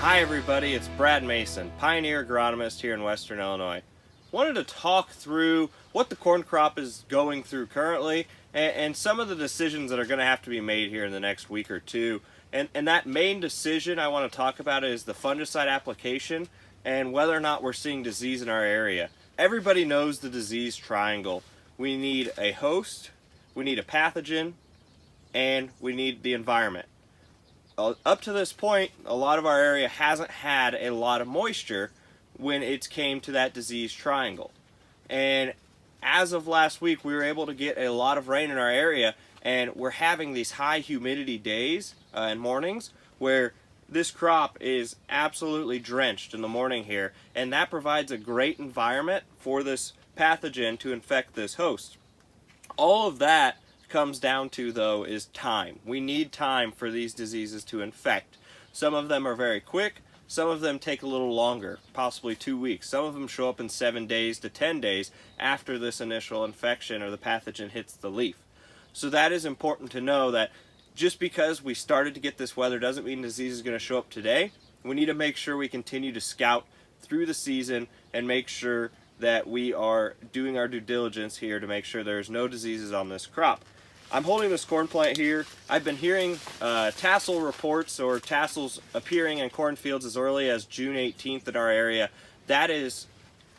Hi everybody, it's Brad Mason, Pioneer Agronomist here in Western Illinois. Wanted to talk through what the corn crop is going through currently and some of the decisions that are going to have to be made here in the next week or two. And that main decision I want to talk about is the fungicide application and whether or not we're seeing disease in our area. Everybody knows the disease triangle. We need a host, we need a pathogen, and we need the environment. Up to this point, a lot of our area hasn't had a lot of moisture when it came to that disease triangle. And as of last week, we were able to get a lot of rain in our area, and we're having these high humidity days and mornings where this crop is absolutely drenched in the morning here, and that provides a great environment for this pathogen to infect this host. All of that comes down to, though, is time. We need time for these diseases to infect. Some of them are very quick, some of them take a little longer, possibly 2 weeks. Some of them show up in 7 days to 10 days after this initial infection or the pathogen hits the leaf. So that is important to know, that just because we started to get this weather doesn't mean disease is going to show up today. We need to make sure we continue to scout through the season and make sure that we are doing our due diligence here to make sure there's no diseases on this crop. I'm holding this corn plant here. I've been hearing tassel reports or tassels appearing in cornfields as early as June 18th in our area. That is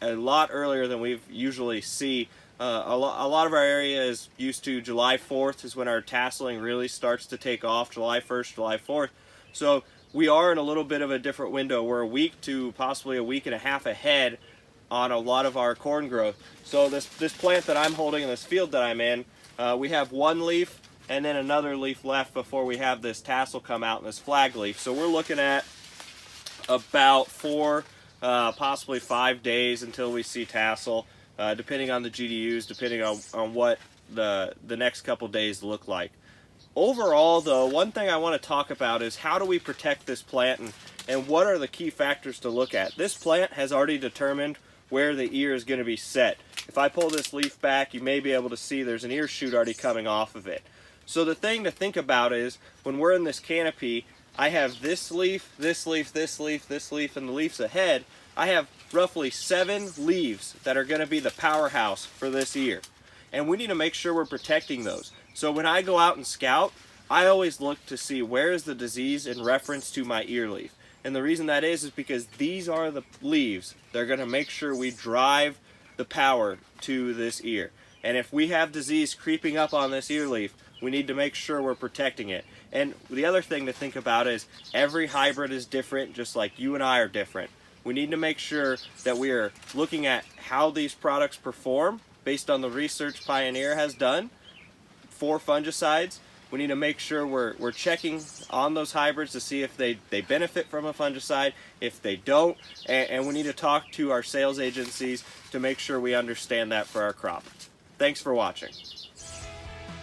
a lot earlier than we usually see. A lot of our area is used to July 4th is when our tasseling really starts to take off, July 1st, July 4th. So we are in a little bit of a different window. We're a week to possibly a week and a half ahead on a lot of our corn growth. So this plant that I'm holding in this field that I'm in, we have one leaf and then another leaf left before we have this tassel come out in this flag leaf. So we're looking at about 4, possibly 5 days until we see tassel, depending on the GDUs, depending on what the next couple days look like. Overall, though, one thing I want to talk about is how do we protect this plant and what are the key factors to look at. This plant has already determined where the ear is going to be set. If I pull this leaf back, you may be able to see there's an ear shoot already coming off of it. So the thing to think about is when we're in this canopy, I have this leaf, this leaf, this leaf, this leaf, and the leaves ahead. I have roughly 7 leaves that are going to be the powerhouse for this ear. And we need to make sure we're protecting those. So when I go out and scout, I always look to see where is the disease in reference to my ear leaf. And the reason that is because these are the leaves that are going to make sure we drive the power to this ear. And if we have disease creeping up on this ear leaf, we need to make sure we're protecting it. And the other thing to think about is every hybrid is different, just like you and I are different. We need to make sure that we are looking at how these products perform based on the research Pioneer has done for fungicides. We need to make sure we're checking on those hybrids to see if they benefit from a fungicide, if they don't, and we need to talk to our sales agencies to make sure we understand that for our crop. Thanks for watching.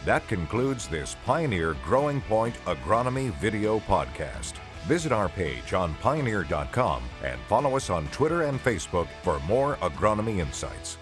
That concludes this Pioneer Growing Point Agronomy video podcast. Visit our page on pioneer.com and follow us on Twitter and Facebook for more agronomy insights.